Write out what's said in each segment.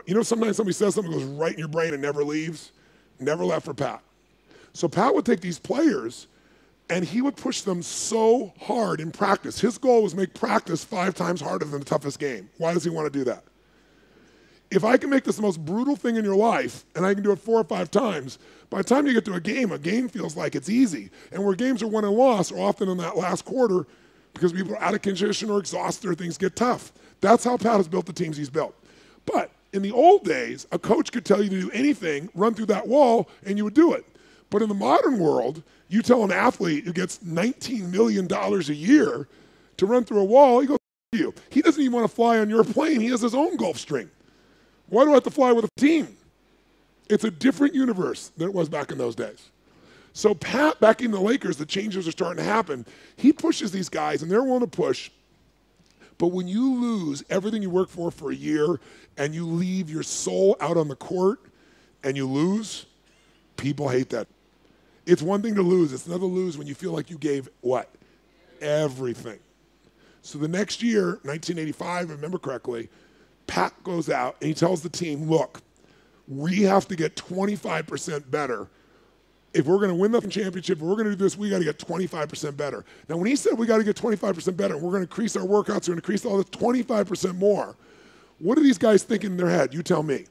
You know, sometimes somebody says something that goes right in your brain and never leaves? Never left for Pat. So Pat would take these players and he would push them so hard in practice. His goal was make practice 5 times harder than the toughest game. Why does he want to do that? If I can make this the most brutal thing in your life and I can do it 4 or 5 times, by the time you get to a game feels like it's easy. And where games are won and lost are often in that last quarter because people are out of condition or exhausted or things get tough. That's how Pat has built the teams he's built. But in the old days, a coach could tell you to do anything, run through that wall, and you would do it. But in the modern world, you tell an athlete who gets $19 million a year to run through a wall, he goes, F you. He doesn't even want to fly on your plane. He has his own Gulfstream. Why do I have to fly with a team? It's a different universe than it was back in those days. So Pat, back in the Lakers, the changes are starting to happen. He pushes these guys, and they're willing to push. But when you lose everything you work for a year and you leave your soul out on the court and you lose, people hate that. It's one thing to lose. It's another lose when you feel like you gave what? Everything. So the next year, 1985, if I remember correctly, Pat goes out and he tells the team, look, we have to get 25% better. If we're going to win the championship, if we're going to do this, we got to get 25% better. Now, when he said we got to get 25% better, we're going to increase our workouts, we're going to increase all this 25% more, what are these guys thinking in their head? You tell me.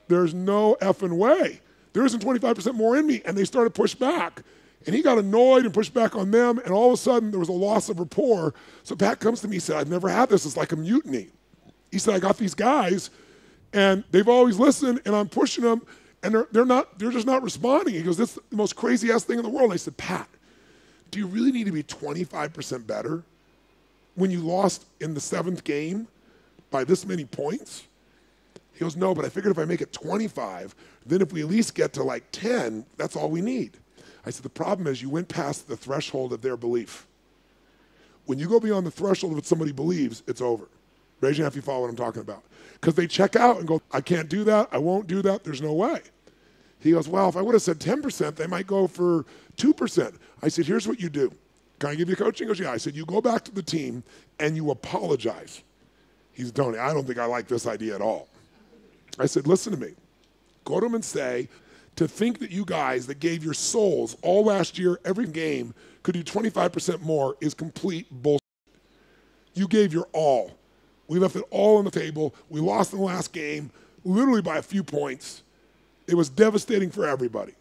There's no effing way. There isn't 25% more in me. And they started to push back. And he got annoyed and pushed back on them, and all of a sudden there was a loss of rapport. So Pat comes to me and said, I've never had this. It's like a mutiny. He said, I got these guys, and they've always listened, and I'm pushing them, and they're just not responding. He goes, this is the most crazy-ass thing in the world. And I said, Pat, do you really need to be 25% better when you lost in the 7th game by this many points? He goes, no, but I figured if I make it 25, then if we at least get to like 10, that's all we need. I said, the problem is you went past the threshold of their belief. When you go beyond the threshold of what somebody believes, it's over. Raise your hand if you follow what I'm talking about. Because they check out and go, I can't do that, I won't do that, there's no way. He goes, well, if I would have said 10%, they might go for 2%. I said, here's what you do. Can I give you coaching? He goes, yeah. I said, you go back to the team and you apologize. He said, Tony, I don't think I like this idea at all. I said, listen to me. Go to them and say, to think that you guys that gave your souls all last year, every game, could do 25% more is complete bullshit. You gave your all. We left it all on the table. We lost in the last game, literally by a few points. It was devastating for everybody.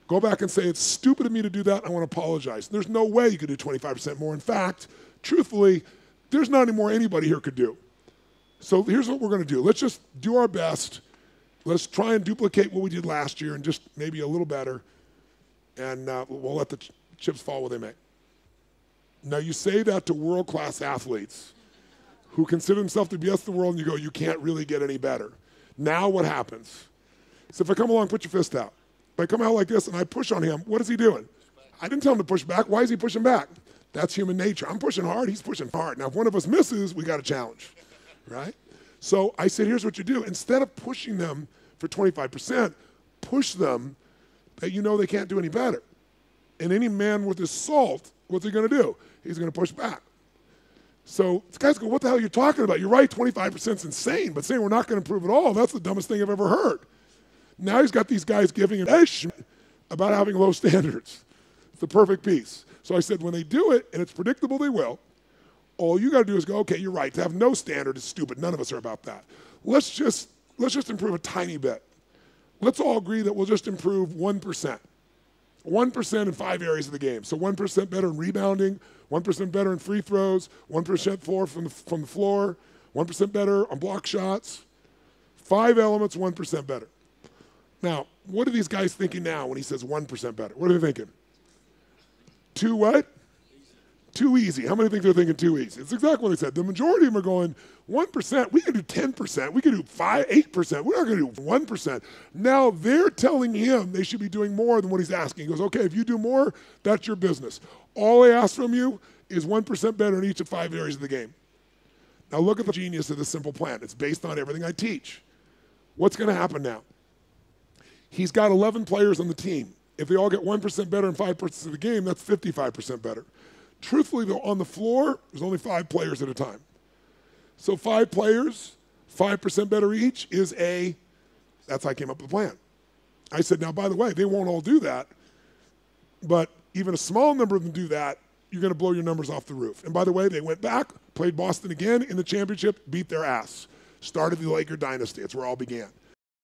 Go back and say, it's stupid of me to do that. I want to apologize. There's no way you could do 25% more. In fact, truthfully, there's not any more anybody here could do. So here's what we're going to do. Let's just do our best. Let's try and duplicate what we did last year and just maybe a little better. And we'll let the chips fall where they may. Now, you say that to world-class athletes who consider themselves to be best in the world, and you go, you can't really get any better. Now what happens? So if I come along, put your fist out. If I come out like this and I push on him, what is he doing? I didn't tell him to push back. Why is he pushing back? That's human nature. I'm pushing hard, he's pushing hard. Now, if one of us misses, we got a challenge, right? So I said, here's what you do. Instead of pushing them for 25%, push them that you know they can't do any better. And any man with his salt, what's he going to do? He's going to push back. So these guys go, what the hell are you talking about? You're right, 25% is insane, but saying we're not going to improve at all, that's the dumbest thing I've ever heard. Now he's got these guys giving him about having low standards. It's the perfect piece. So I said, when they do it, and it's predictable they will, all you got to do is go, okay, you're right. To have no standard is stupid. None of us are about that. Let's just improve a tiny bit. Let's all agree that we'll just improve 1%. 1% in 5 areas of the game. So 1% better in rebounding, 1% better in free throws, 1% floor from the floor, 1% better on block shots. 5 elements, 1% better. Now, what are these guys thinking now when he says 1% better? What are they thinking? Too what? Too easy. How many think they're thinking too easy? It's exactly what they said. The majority of them are going, 1%, we can do 10%, we can do 8%, we're not going to do 1%. Now they're telling him they should be doing more than what he's asking. He goes, okay, if you do more, that's your business. All I ask from you is 1% better in each of 5 areas of the game. Now look at the genius of this simple plan. It's based on everything I teach. What's going to happen now? He's got 11 players on the team. If they all get 1% better in 5% of the game, that's 55% better. Truthfully, though, on the floor, there's only 5 players at a time. So 5 players 5% better each is that's how I came up with the plan. I said, now, by the way, they won't all do that, but even a small number of them do that, you're going to blow your numbers off the roof. And by the way, they went back, played Boston again in the championship, beat their ass. Started the Laker dynasty. That's where it all began.